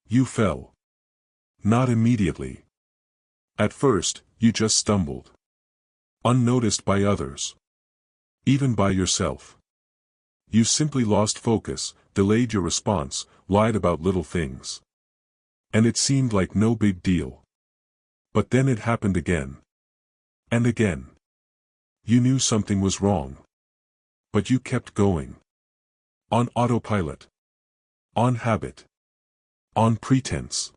You fell. Not immediately. At first, you just stumbled. Unnoticed by others. Even by yourself. You simply lost focus, delayed your response, lied about little things. And it seemed like no big deal. But then it happened again. And again. You knew something was wrong. But you kept going. On autopilot. On habit. On pretense.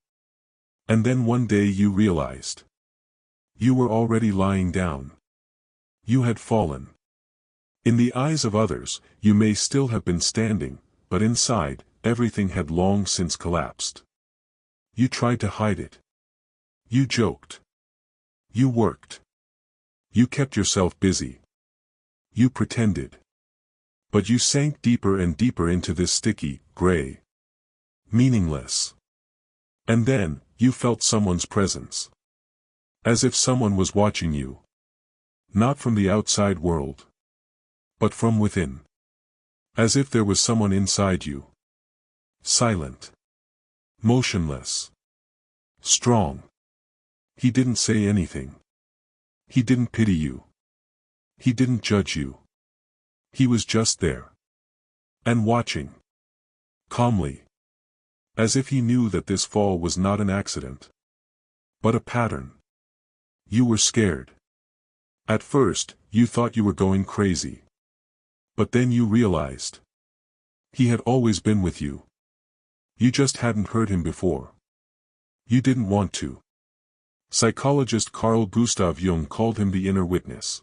And then one day you realized. You were already lying down. You had fallen. In the eyes of others, you may still have been standing, but inside, everything had long since collapsed. You tried to hide it. You joked. You worked. You kept yourself busy. You pretended. But you sank deeper and deeper into this sticky, gray, meaningless. And then, you felt someone's presence. As if someone was watching you. Not from the outside world. But from within. As if there was someone inside you. Silent. Motionless. Strong. He didn't say anything. He didn't pity you. He didn't judge you. He was just there. And watching. Calmly. As if he knew that this fall was not an accident. But a pattern. You were scared. At first, you thought you were going crazy. But then you realized. He had always been with you. You just hadn't heard him before. You didn't want to. Psychologist Carl Gustav Jung called him the inner witness.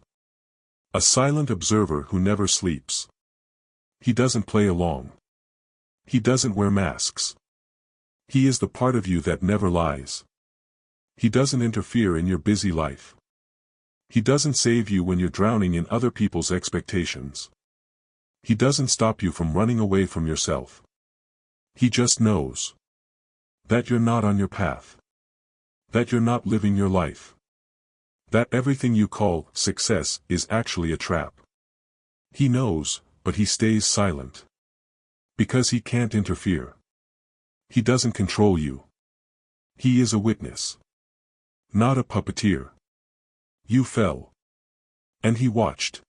A silent observer who never sleeps. He doesn't play along. He doesn't wear masks. He is the part of you that never lies. He doesn't interfere in your busy life. He doesn't save you when you're drowning in other people's expectations. He doesn't stop you from running away from yourself. He just knows. That you're not on your path. That you're not living your life. That everything you call success is actually a trap. He knows, but he stays silent. Because he can't interfere. He doesn't control you. He is a witness. Not a puppeteer. You fell. And he watched.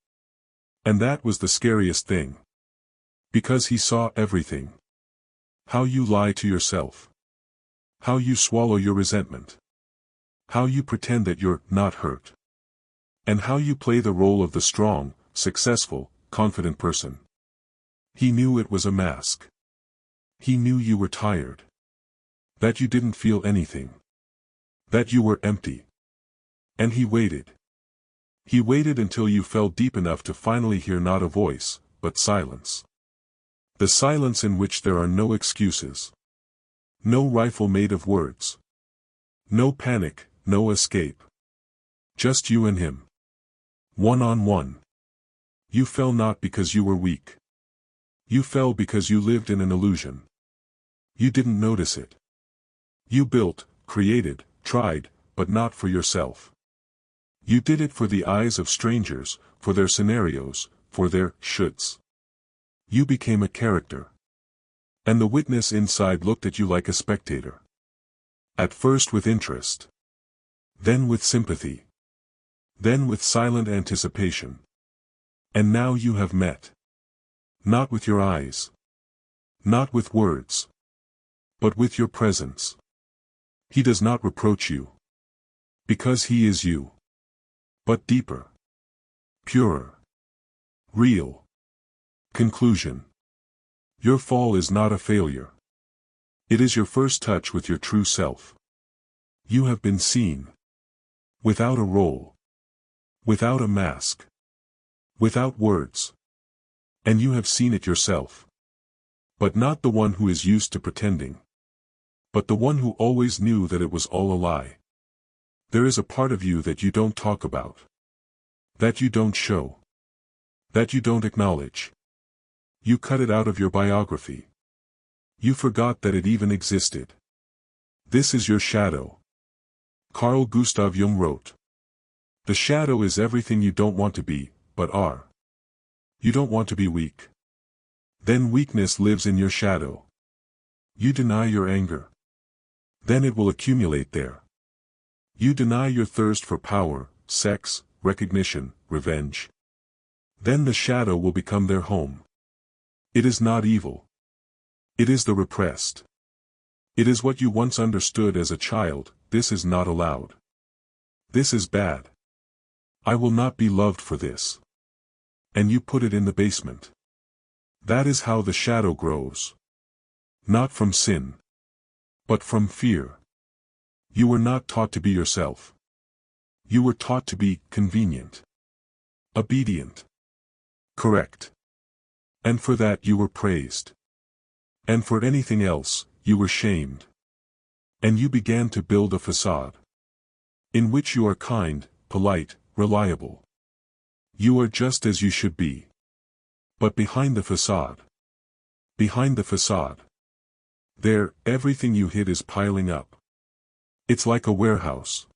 And that was the scariest thing. Because he saw everything. How you lie to yourself. How you swallow your resentment. How you pretend that you're not hurt. And how you play the role of the strong, successful, confident person. He knew it was a mask. He knew you were tired. That you didn't feel anything. That you were empty. And he waited. He waited until you fell deep enough to finally hear not a voice, but silence. The silence in which there are no excuses. No rifle made of words. No panic, no escape. Just you and him. One-on-one. You fell not because you were weak. You fell because you lived in an illusion. You didn't notice it. You built, created, tried, but not for yourself. You did it for the eyes of strangers, for their scenarios, for their shoulds. You became a character. And the witness inside looked at you like a spectator. At first with interest. Then with sympathy. Then with silent anticipation. And now you have met. Not with your eyes. Not with words. But with your presence. He does not reproach you. Because he is you. But deeper. Purer. Real. Conclusion. Your fall is not a failure. It is your first touch with your true self. You have been seen. Without a role. Without a mask. Without words. And you have seen it yourself. But not the one who is used to pretending. But the one who always knew that it was all a lie. There is a part of you that you don't talk about. That you don't show. That you don't acknowledge. You cut it out of your biography. You forgot that it even existed. This is your shadow. Carl Gustav Jung wrote. The shadow is everything you don't want to be, but are. You don't want to be weak. Then weakness lives in your shadow. You deny your anger. Then it will accumulate there. You deny your thirst for power, sex, recognition, revenge. Then the shadow will become their home. It is not evil. It is the repressed. It is what you once understood as a child. This is not allowed. This is bad. I will not be loved for this. And you put it in the basement. That is how the shadow grows. Not from sin, but from fear. You were not taught to be yourself. You were taught to be convenient, obedient, correct. And for that you were praised. And for anything else, you were shamed. And you began to build a facade, in which you are kind, polite, reliable. You are just as you should be. But behind the facade, there, everything you hid is piling up. It's like a warehouse,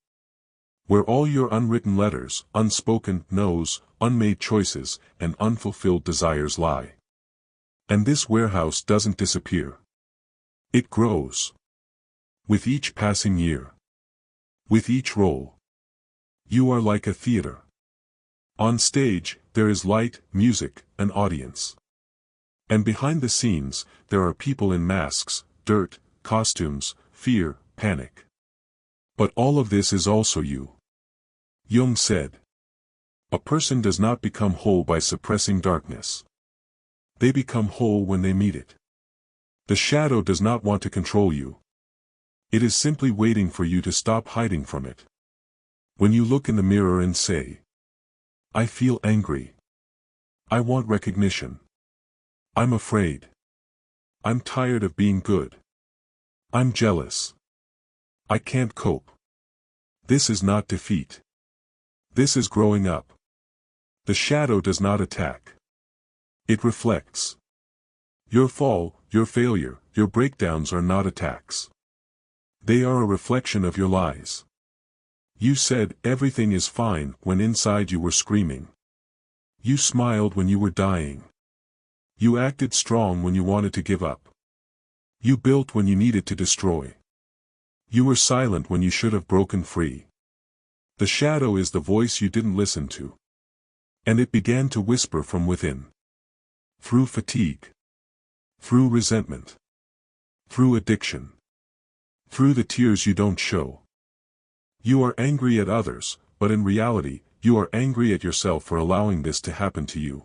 where all your unwritten letters, unspoken no's, unmade choices, and unfulfilled desires lie. And this warehouse doesn't disappear. It grows. With each passing year. With each role. You are like a theater. On stage, there is light, music, an audience. And behind the scenes, there are people in masks, dirt, costumes, fear, panic. But all of this is also you. Jung said. A person does not become whole by suppressing darkness. They become whole when they meet it. The shadow does not want to control you. It is simply waiting for you to stop hiding from it. When you look in the mirror and say, I feel angry. I want recognition. I'm afraid. I'm tired of being good. I'm jealous. I can't cope. This is not defeat. This is growing up. The shadow does not attack. It reflects. Your fall, your failure, your breakdowns are not attacks. They are a reflection of your lies. You said everything is fine when inside you were screaming. You smiled when you were dying. You acted strong when you wanted to give up. You built when you needed to destroy. You were silent when you should have broken free. The shadow is the voice you didn't listen to. And it began to whisper from within. Through fatigue. Through resentment. Through addiction. Through the tears you don't show. You are angry at others, but in reality, you are angry at yourself for allowing this to happen to you.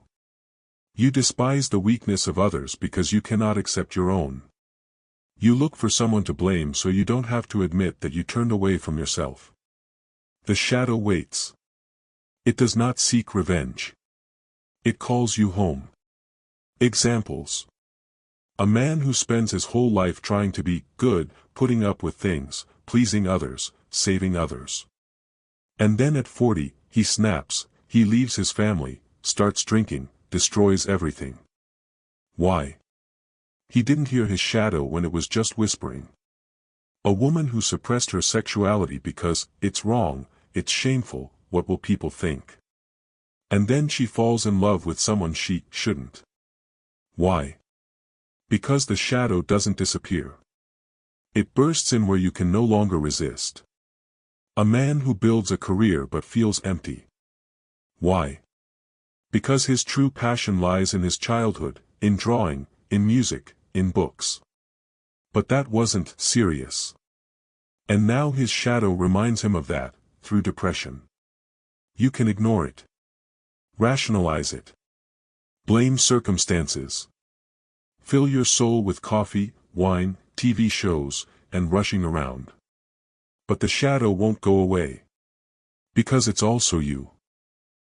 You despise the weakness of others because you cannot accept your own. You look for someone to blame so you don't have to admit that you turned away from yourself. The shadow waits. It does not seek revenge. It calls you home. Examples. A man who spends his whole life trying to be good, putting up with things, pleasing others, saving others. And then at 40, he snaps, he leaves his family, starts drinking, destroys everything. Why? He didn't hear his shadow when it was just whispering. A woman who suppressed her sexuality because, it's wrong, it's shameful, what will people think? And then she falls in love with someone she shouldn't. Why? Because the shadow doesn't disappear. It bursts in where you can no longer resist. A man who builds a career but feels empty. Why? Because his true passion lies in his childhood, in drawing, in music, in books. But that wasn't serious. And now his shadow reminds him of that, through depression. You can ignore it. Rationalize it. Blame circumstances. Fill your soul with coffee, wine, TV shows, and rushing around. But the shadow won't go away. Because it's also you.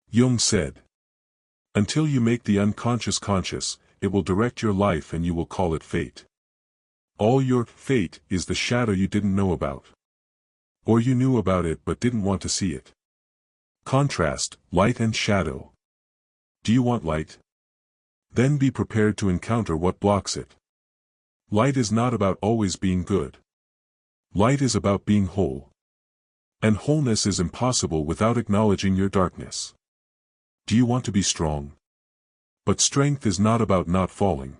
Jung said. Until you make the unconscious conscious, it will direct your life and you will call it fate. All your fate is the shadow you didn't know about. Or you knew about it but didn't want to see it. Contrast, light and shadow. Do you want light? Then be prepared to encounter what blocks it. Light is not about always being good. Light is about being whole. And wholeness is impossible without acknowledging your darkness. Do you want to be strong? But strength is not about not falling.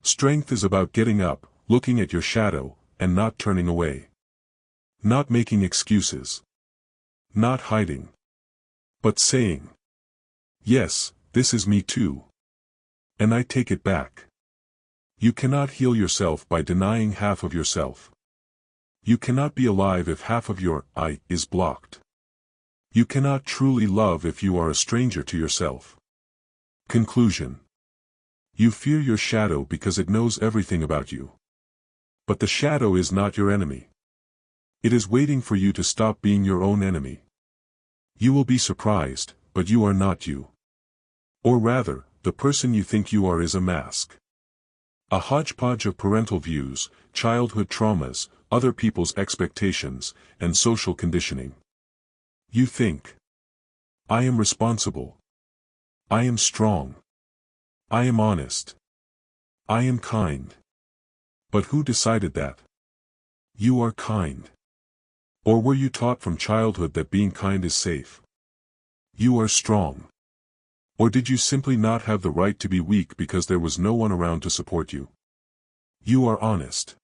Strength is about getting up, looking at your shadow, and not turning away. Not making excuses. Not hiding. But saying, yes, this is me too. And I take it back. You cannot heal yourself by denying half of yourself. You cannot be alive if half of your I is blocked. You cannot truly love if you are a stranger to yourself. Conclusion. You fear your shadow because it knows everything about you. But the shadow is not your enemy. It is waiting for you to stop being your own enemy. You will be surprised, but you are not you. Or rather, the person you think you are is a mask. A hodgepodge of parental views, childhood traumas, other people's expectations, and social conditioning. You think, I am responsible. I am strong. I am honest. I am kind. But who decided that? You are kind. Or were you taught from childhood that being kind is safe? You are strong. Or did you simply not have the right to be weak because there was no one around to support you? You are honest.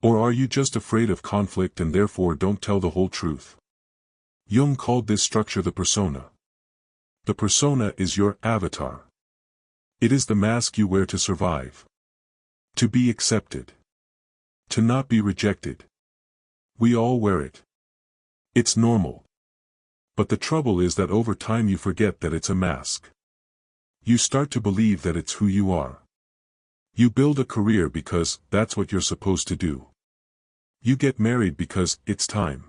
Or are you just afraid of conflict and therefore don't tell the whole truth? Jung called this structure the persona. The persona is your avatar. It is the mask you wear to survive. To be accepted. To not be rejected. We all wear it. It's normal. But the trouble is that over time you forget that it's a mask. You start to believe that it's who you are. You build a career because that's what you're supposed to do. You get married because it's time.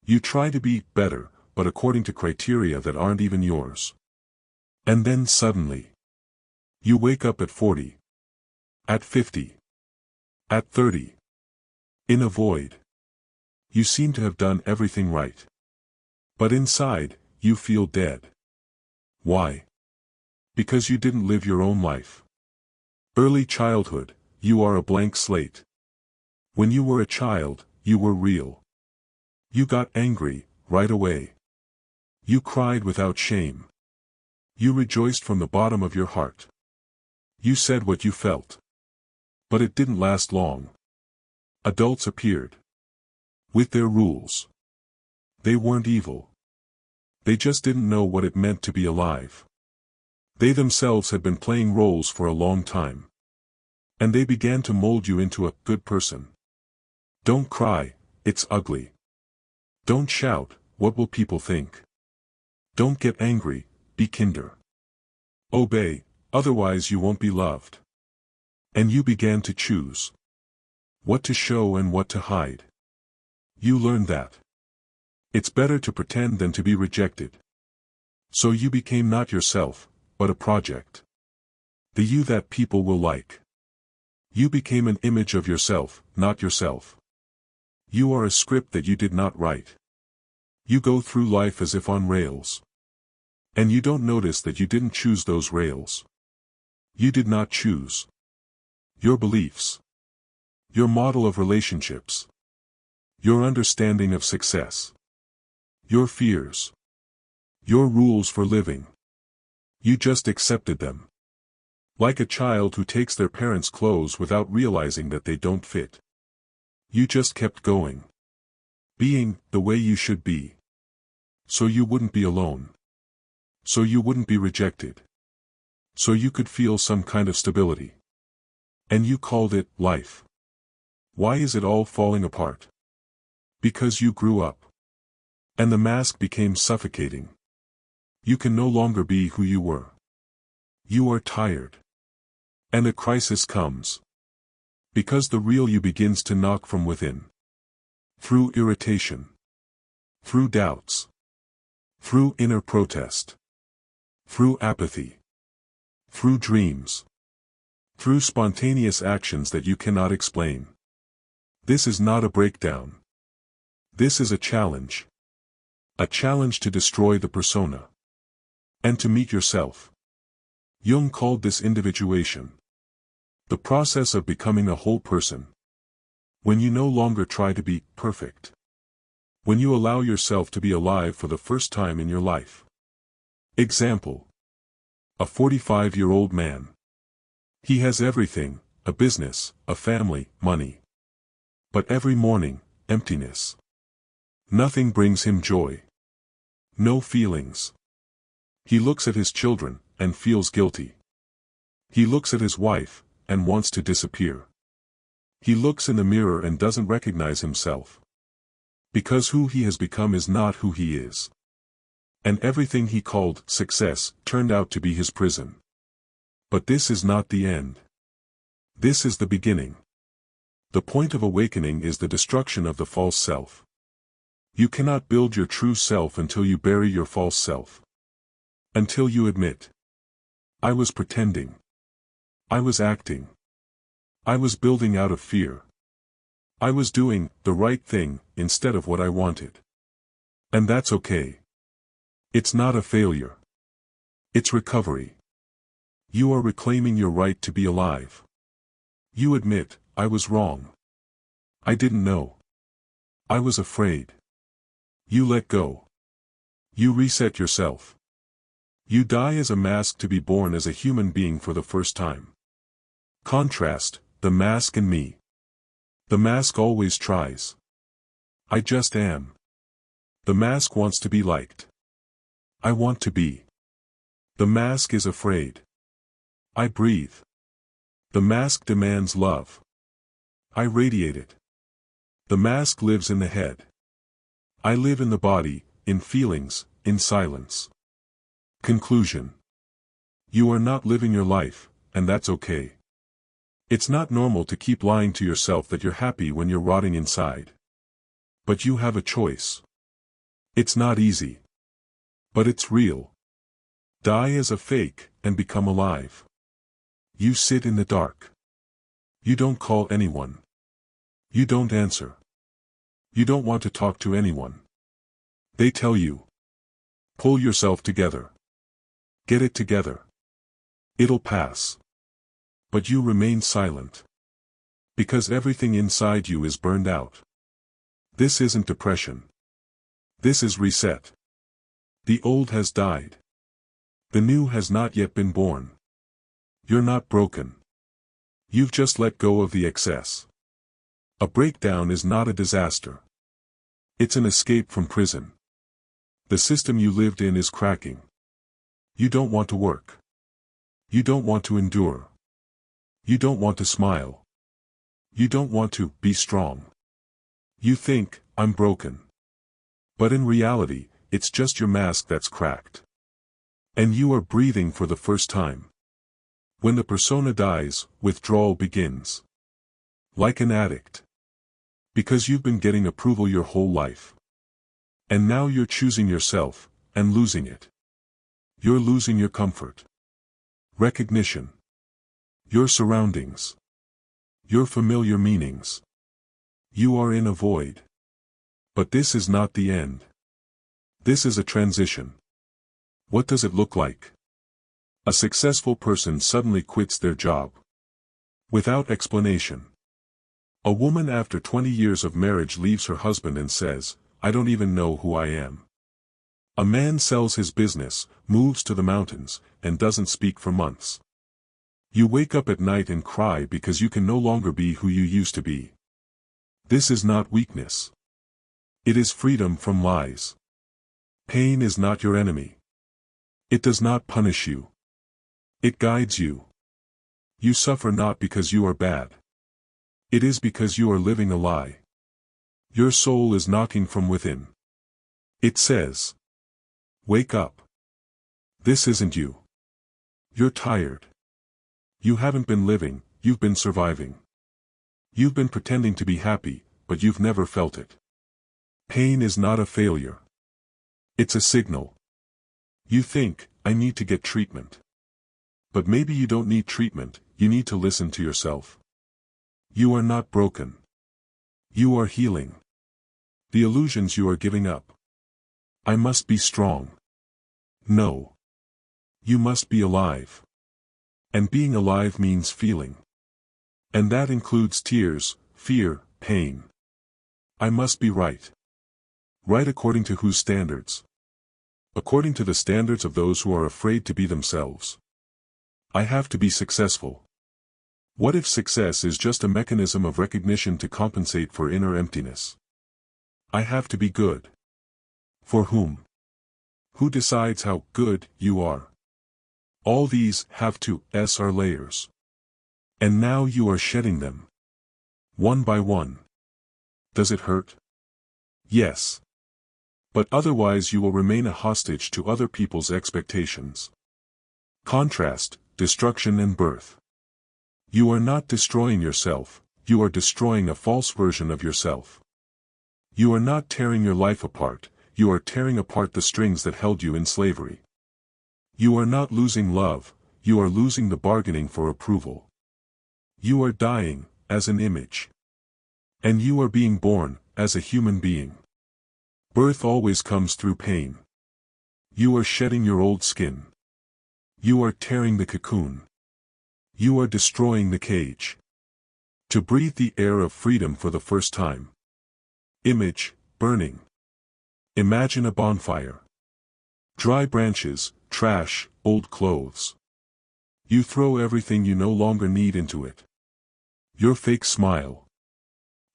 You try to be better, but according to criteria that aren't even yours. And then suddenly, you wake up at 40. At 50. At 30. In a void. You seem to have done everything right. But inside, you feel dead. Why? Because you didn't live your own life. Early childhood, you are a blank slate. When you were a child, you were real. You got angry, right away. You cried without shame. You rejoiced from the bottom of your heart. You said what you felt. But it didn't last long. Adults appeared. With their rules. They weren't evil. They just didn't know what it meant to be alive. They themselves had been playing roles for a long time. And they began to mold you into a good person. Don't cry, it's ugly. Don't shout, what will people think? Don't get angry, be kinder. Obey, otherwise you won't be loved. And you began to choose. What to show and what to hide. You learned that. It's better to pretend than to be rejected. So you became not yourself, but a project. The you that people will like. You became an image of yourself, not yourself. You are a script that you did not write. You go through life as if on rails. And you don't notice that you didn't choose those rails. You did not choose your beliefs, your model of relationships, your understanding of success, your fears, your rules for living. You just accepted them. Like a child who takes their parents' clothes without realizing that they don't fit. You just kept going. Being the way you should be. So you wouldn't be alone. So you wouldn't be rejected. So you could feel some kind of stability. And you called it life. Why is it all falling apart? Because you grew up. And the mask became suffocating. You can no longer be who you were. You are tired. And a crisis comes. Because the real you begins to knock from within. Through irritation. Through doubts. Through inner protest. Through apathy. Through dreams. Through spontaneous actions that you cannot explain. This is not a breakdown. This is a challenge. A challenge to destroy the persona. And to meet yourself. Jung called this individuation. The process of becoming a whole person. When you no longer try to be perfect. When you allow yourself to be alive for the first time in your life. Example. A 45-year-old man. He has everything, a business, a family, money. But every morning, emptiness. Nothing brings him joy. No feelings. He looks at his children, and feels guilty. He looks at his wife, and wants to disappear. He looks in the mirror and doesn't recognize himself. Because who he has become is not who he is. And everything he called success turned out to be his prison. But this is not the end. This is the beginning. The point of awakening is the destruction of the false self. You cannot build your true self until you bury your false self. Until you admit, I was pretending. I was acting. I was building out of fear. I was doing the right thing instead of what I wanted. And that's okay. It's not a failure. It's recovery. You are reclaiming your right to be alive. You admit, I was wrong. I didn't know. I was afraid. You let go. You reset yourself. You die as a mask to be born as a human being for the first time. Contrast, the mask and me. The mask always tries. I just am. The mask wants to be liked. I want to be. The mask is afraid. I breathe. The mask demands love. I radiate it. The mask lives in the head. I live in the body, in feelings, in silence. Conclusion. You are not living your life, and that's okay. It's not normal to keep lying to yourself that you're happy when you're rotting inside. But you have a choice. It's not easy. But it's real. Die as a fake, and become alive. You sit in the dark. You don't call anyone. You don't answer. You don't want to talk to anyone. They tell you. Pull yourself together. Get it together. It'll pass. But you remain silent. Because everything inside you is burned out. This isn't depression. This is reset. The old has died. The new has not yet been born. You're not broken. You've just let go of the excess. A breakdown is not a disaster. It's an escape from prison. The system you lived in is cracking. You don't want to work. You don't want to endure. You don't want to smile. You don't want to be strong. You think, I'm broken. But in reality, it's just your mask that's cracked. And you are breathing for the first time. When the persona dies, withdrawal begins. Like an addict. Because you've been getting approval your whole life. And now you're choosing yourself, and losing it. You're losing your comfort. Recognition. Your surroundings. Your familiar meanings. You are in a void. But this is not the end. This is a transition. What does it look like? A successful person suddenly quits their job. Without explanation. A woman after 20 years of marriage leaves her husband and says, I don't even know who I am. A man sells his business, moves to the mountains, and doesn't speak for months. You wake up at night and cry because you can no longer be who you used to be. This is not weakness. It is freedom from lies. Pain is not your enemy. It does not punish you. It guides you. You suffer not because you are bad. It is because you are living a lie. Your soul is knocking from within. It says, wake up. This isn't you. You're tired. You haven't been living, you've been surviving. You've been pretending to be happy, but you've never felt it. Pain is not a failure. It's a signal. You think, I need to get treatment. But maybe you don't need treatment, you need to listen to yourself. You are not broken. You are healing. The illusions you are giving up. I must be strong. No. You must be alive. And being alive means feeling. And that includes tears, fear, pain. I must be right. Right according to whose standards? According to the standards of those who are afraid to be themselves. I have to be successful. What if success is just a mechanism of recognition to compensate for inner emptiness? I have to be good. For whom? Who decides how good you are? All these have to's are layers. And now you are shedding them. One by one. Does it hurt? Yes. But otherwise you will remain a hostage to other people's expectations. Contrast, destruction and birth. You are not destroying yourself, you are destroying a false version of yourself. You are not tearing your life apart, you are tearing apart the strings that held you in slavery. You are not losing love, you are losing the bargaining for approval. You are dying, as an image. And you are being born, as a human being. Birth always comes through pain. You are shedding your old skin. You are tearing the cocoon. You are destroying the cage. To breathe the air of freedom for the first time. Image, burning. Imagine a bonfire. Dry branches, trash, old clothes. You throw everything you no longer need into it. Your fake smile.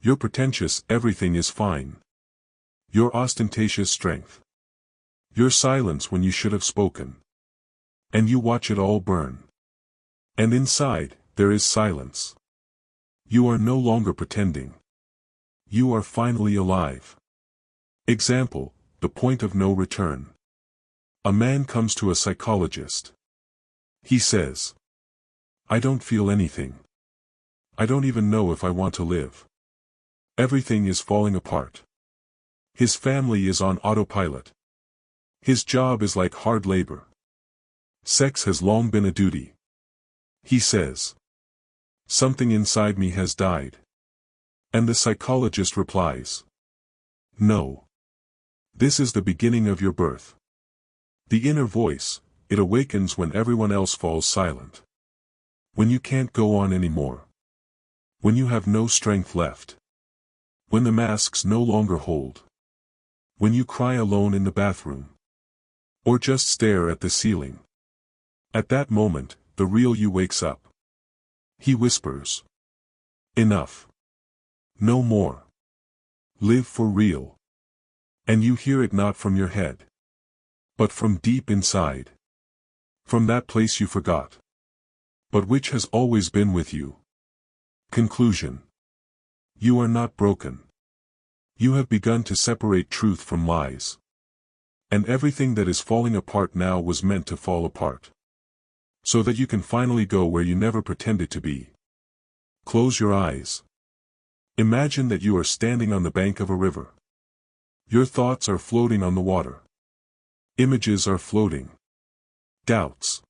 Your pretentious everything is fine. Your ostentatious strength. Your silence when you should have spoken. And you watch it all burn. And inside, there is silence. You are no longer pretending. You are finally alive. Example, the point of no return. A man comes to a psychologist. He says, I don't feel anything. I don't even know if I want to live. Everything is falling apart. His family is on autopilot. His job is like hard labor. Sex has long been a duty. He says, something inside me has died. And the psychologist replies, no. This is the beginning of your birth. The inner voice, it awakens when everyone else falls silent. When you can't go on anymore. When you have no strength left. When the masks no longer hold. When you cry alone in the bathroom. Or just stare at the ceiling. At that moment, the real you wakes up. He whispers. Enough. No more. Live for real. And you hear it not from your head. But from deep inside. From that place you forgot. But which has always been with you. Conclusion. You are not broken. You have begun to separate truth from lies. And everything that is falling apart now was meant to fall apart. So that you can finally go where you never pretended to be. Close your eyes. Imagine that you are standing on the bank of a river. Your thoughts are floating on the water. Images are floating. Doubts.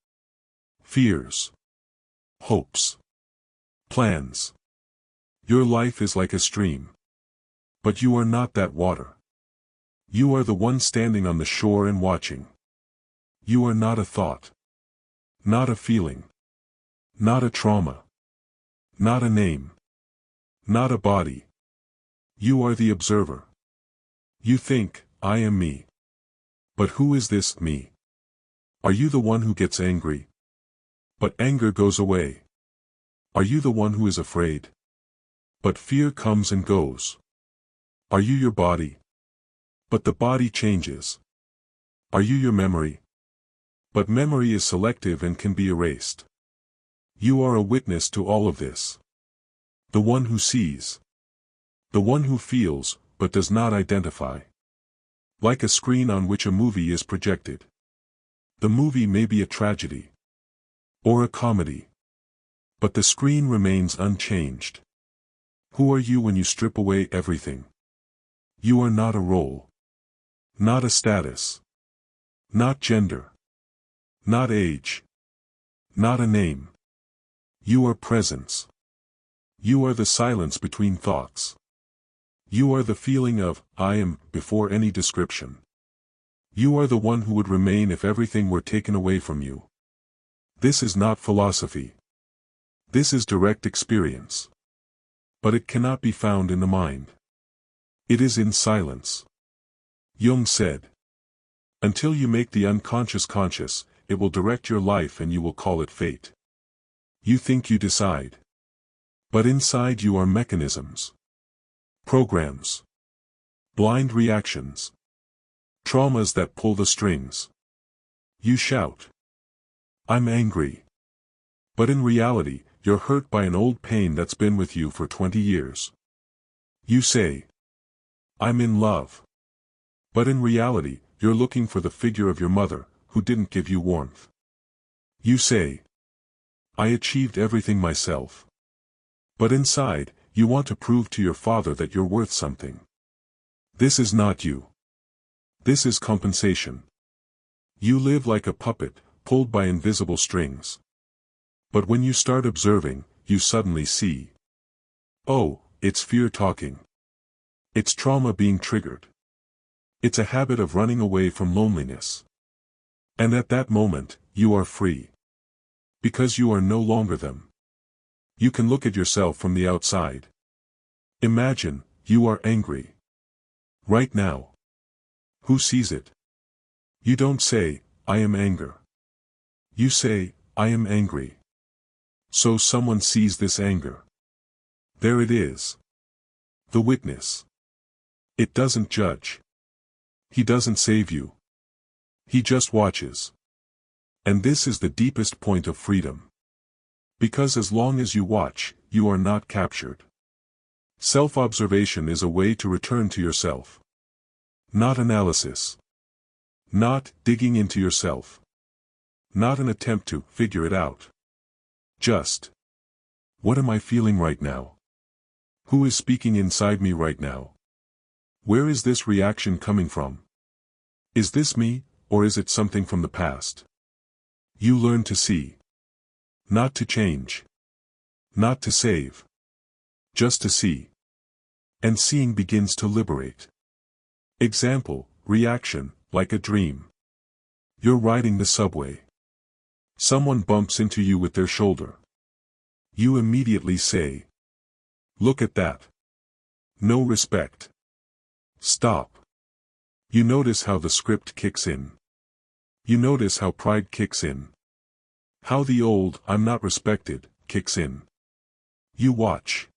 Fears. Hopes. Plans. Your life is like a stream. But you are not that water. You are the one standing on the shore and watching. You are not a thought. Not a feeling. Not a trauma. Not a name. Not a body. You are the observer. You think, I am me. But who is this me? Are you the one who gets angry? But anger goes away. Are you the one who is afraid? But fear comes and goes. Are you your body? But the body changes. Are you your memory? But memory is selective and can be erased. You are a witness to all of this. The one who sees. The one who feels, but does not identify. Like a screen on which a movie is projected. The movie may be a tragedy. Or a comedy. But the screen remains unchanged. Who are you when you strip away everything? You are not a role. Not a status. Not gender. Not age. Not a name. You are presence. You are the silence between thoughts. You are the feeling of, I am, before any description. You are the one who would remain if everything were taken away from you. This is not philosophy. This is direct experience. But it cannot be found in the mind. It is in silence. Jung said, until you make the unconscious conscious, it will direct your life and you will call it fate. You think you decide. But inside you are mechanisms. Programs. Blind reactions. Traumas that pull the strings. You shout, "I'm angry." But in reality, you're hurt by an old pain that's been with you for 20 years. You say, "I'm in love." But in reality, you're looking for the figure of your mother, who didn't give you warmth. You say, "I achieved everything myself." But inside, you want to prove to your father that you're worth something. This is not you. This is compensation. You live like a puppet, pulled by invisible strings. But when you start observing, you suddenly see. Oh, it's fear talking. It's trauma being triggered. It's a habit of running away from loneliness. And at that moment, you are free. Because you are no longer them. You can look at yourself from the outside. Imagine, you are angry. Right now. Who sees it? You don't say, "I am anger." You say, "I am angry." So someone sees this anger. There it is. The witness. It doesn't judge. He doesn't save you. He just watches. And this is the deepest point of freedom. Because as long as you watch, you are not captured. Self-observation is a way to return to yourself. Not analysis. Not digging into yourself. Not an attempt to figure it out. Just, what am I feeling right now? Who is speaking inside me right now? Where is this reaction coming from? Is this me, or is it something from the past? You learn to see. Not to change. Not to save. Just to see. And seeing begins to liberate. Example, reaction, like a dream. You're riding the subway. Someone bumps into you with their shoulder. You immediately say, "Look at that. No respect. Stop." You notice how the script kicks in. You notice how pride kicks in. How the old "I'm not respected" kicks in. You watch.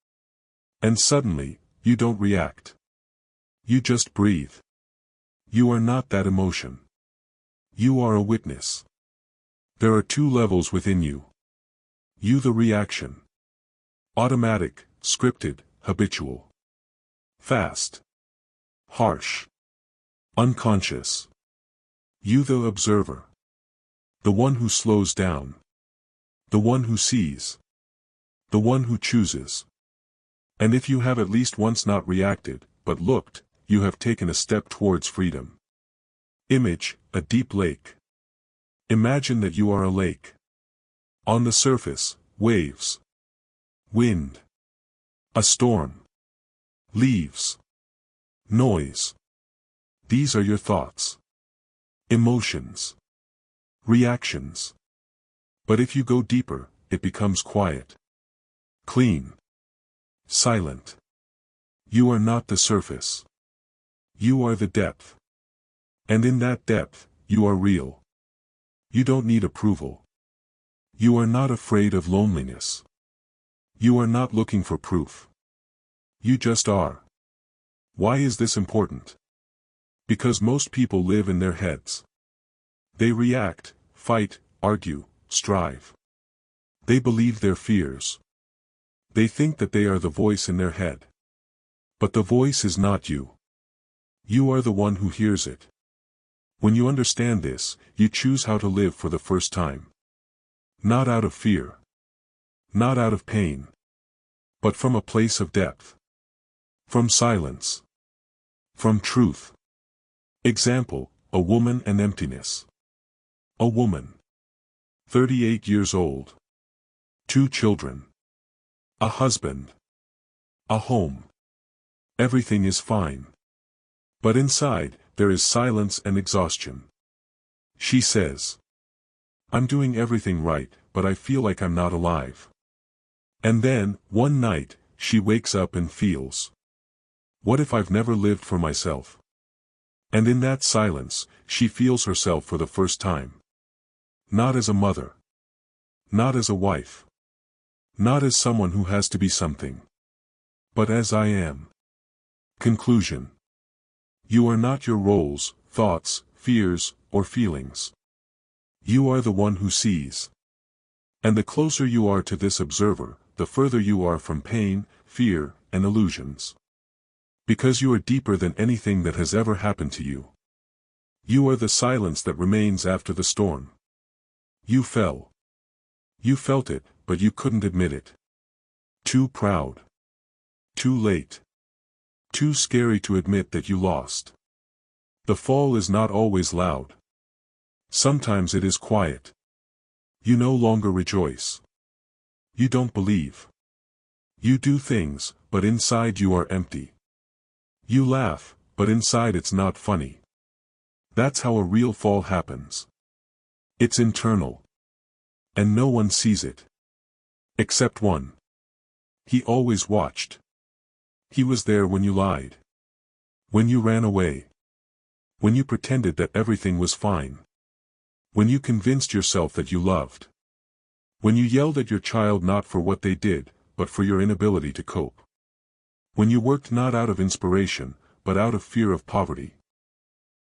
And suddenly, you don't react. You just breathe. You are not that emotion. You are a witness. There are two levels within you. You the reaction. Automatic, scripted, habitual. Fast. Harsh. Unconscious. You the observer. The one who slows down. The one who sees. The one who chooses. And if you have at least once not reacted, but looked, you have taken a step towards freedom. Image, a deep lake. Imagine that you are a lake. On the surface, waves. Wind. A storm. Leaves. Noise. These are your thoughts. Emotions. Reactions. But if you go deeper, it becomes quiet. Clean. Silent. You are not the surface. You are the depth. And in that depth, you are real. You don't need approval. You are not afraid of loneliness. You are not looking for proof. You just are. Why is this important? Because most people live in their heads. They react, fight, argue, strive. They believe their fears. They think that they are the voice in their head. But the voice is not you. You are the one who hears it. When you understand this, you choose how to live for the first time. Not out of fear. Not out of pain. But from a place of depth. From silence. From truth. Example, a woman and emptiness. A woman. 38 years old. 2 children. A husband. A home. Everything is fine. But inside, there is silence and exhaustion. She says, "I'm doing everything right, but I feel like I'm not alive." And then, one night, she wakes up and feels, "What if I've never lived for myself?" And in that silence, she feels herself for the first time. Not as a mother. Not as a wife. Not as someone who has to be something, but as I am. Conclusion. You are not your roles, thoughts, fears, or feelings. You are the one who sees. And the closer you are to this observer, the further you are from pain, fear, and illusions. Because you are deeper than anything that has ever happened to you. You are the silence that remains after the storm. You fell. You felt it, but you couldn't admit it. Too proud. Too late. Too scary to admit that you lost. The fall is not always loud. Sometimes it is quiet. You no longer rejoice. You don't believe. You do things, but inside you are empty. You laugh, but inside it's not funny. That's how a real fall happens. It's internal. And no one sees it. Except one. He always watched. He was there when you lied. When you ran away. When you pretended that everything was fine. When you convinced yourself that you loved. When you yelled at your child not for what they did, but for your inability to cope. When you worked not out of inspiration, but out of fear of poverty.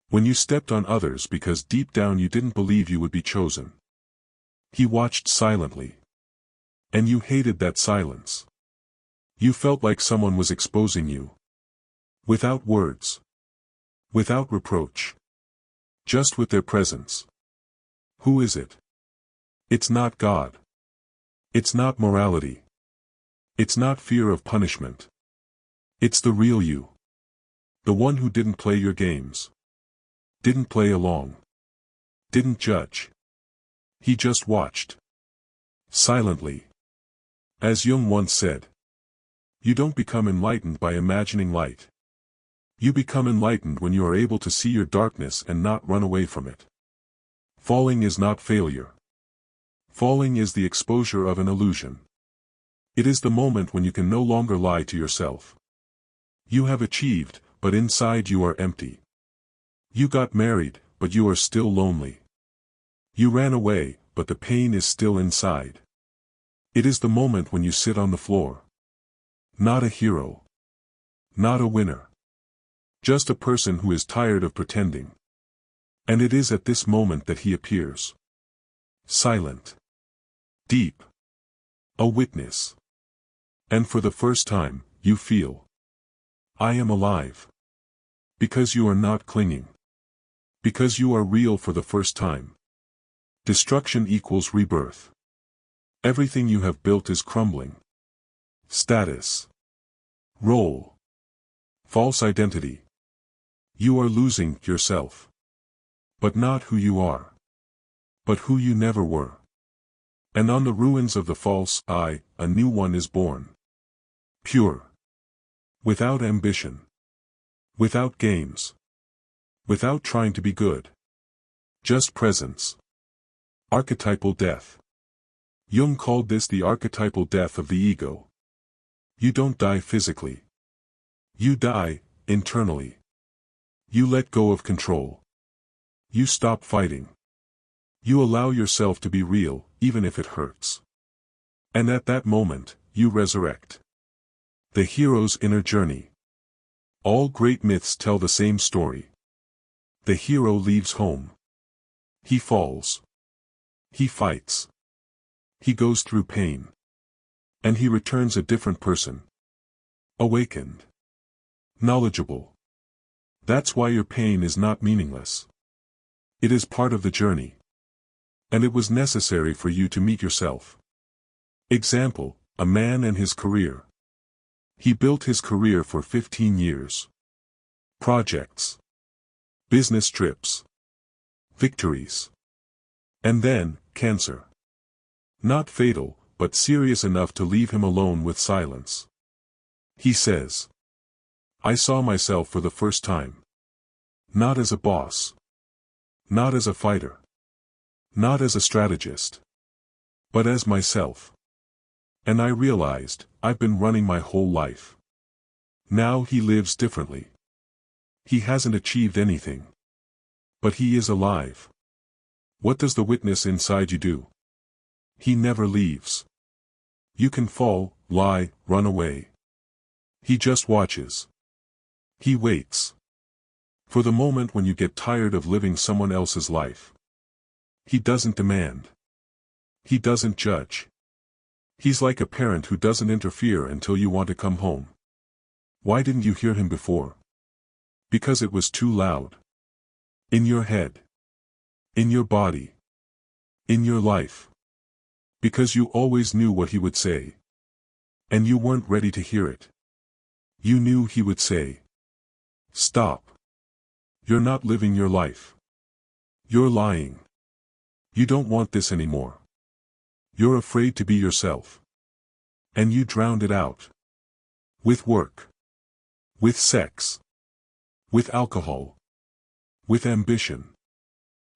When you stepped on others because deep down you didn't believe you would be chosen. He watched silently. And you hated that silence. You felt like someone was exposing you. Without words. Without reproach. Just with their presence. Who is it? It's not God. It's not morality. It's not fear of punishment. It's the real you. The one who didn't play your games. Didn't play along. Didn't judge. He just watched. Silently. As Jung once said. You don't become enlightened by imagining light. You become enlightened when you are able to see your darkness and not run away from it. Falling is not failure. Falling is the exposure of an illusion. It is the moment when you can no longer lie to yourself. You have achieved, but inside you are empty. You got married, but you are still lonely. You ran away, but the pain is still inside. It is the moment when you sit on the floor. Not a hero. Not a winner. Just a person who is tired of pretending. And it is at this moment that he appears. Silent. Deep. A witness. And for the first time, you feel. I am alive. Because you are not clinging. Because you are real for the first time. Destruction equals rebirth. Everything you have built is crumbling. Status. Role. False identity. You are losing yourself. But not who you are. But who you never were. And on the ruins of the false I, a new one is born. Pure. Without ambition. Without games. Without trying to be good. Just presence. Archetypal death. Jung called this the archetypal death of the ego. You don't die physically. You die, internally. You let go of control. You stop fighting. You allow yourself to be real, even if it hurts. And at that moment, you resurrect. The hero's inner journey. All great myths tell the same story. The hero leaves home. He falls. He fights. He goes through pain. And he returns a different person. Awakened. Knowledgeable. That's why your pain is not meaningless. It is part of the journey. And it was necessary for you to meet yourself. Example, a man and his career. He built his career for 15 years. Projects. Business trips. Victories. And then, cancer. Not fatal, but serious enough to leave him alone with silence. He says. I saw myself for the first time. Not as a boss. Not as a fighter. Not as a strategist. But as myself. And I realized, I've been running my whole life. Now he lives differently. He hasn't achieved anything. But he is alive. What does the witness inside you do? He never leaves. You can fall, lie, run away. He just watches. He waits. For the moment when you get tired of living someone else's life. He doesn't demand. He doesn't judge. He's like a parent who doesn't interfere until you want to come home. Why didn't you hear him before? Because it was too loud. In your head. In your body. In your life. Because you always knew what he would say. And you weren't ready to hear it. You knew he would say, "Stop. You're not living your life. You're lying. You don't want this anymore. You're afraid to be yourself." And you drowned it out. With work. With sex. With alcohol. With ambition.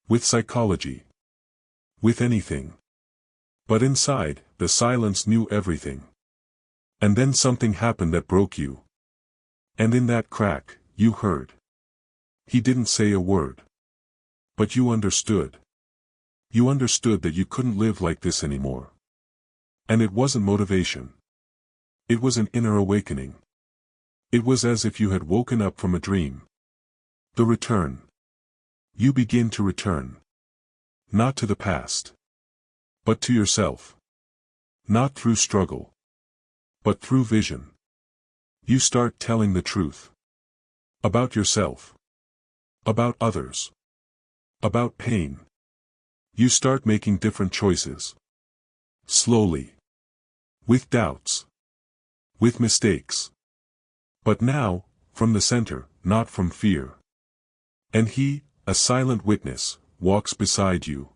With psychology. With anything. But inside, the silence knew everything. And then something happened that broke you. And in that crack, you heard. He didn't say a word. But you understood. You understood that you couldn't live like this anymore. And it wasn't motivation. It was an inner awakening. It was as if you had woken up from a dream. The return. You begin to return. Not to the past. But to yourself. Not through struggle. But through vision. You start telling the truth. About yourself. About others. About pain. You start making different choices. Slowly. With doubts. With mistakes. But now, from the center, not from fear. And he, a silent witness, walks beside you.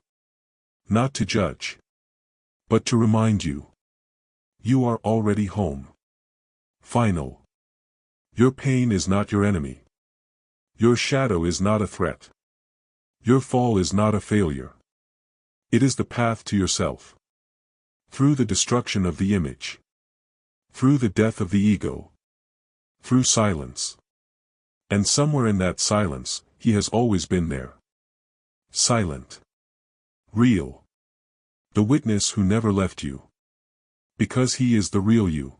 Not to judge. But to remind you. You are already home. Final. Your pain is not your enemy. Your shadow is not a threat. Your fall is not a failure. It is the path to yourself. Through the destruction of the image. Through the death of the ego. Through silence. And somewhere in that silence, he has always been there. Silent. Real. The witness who never left you. Because he is the real you.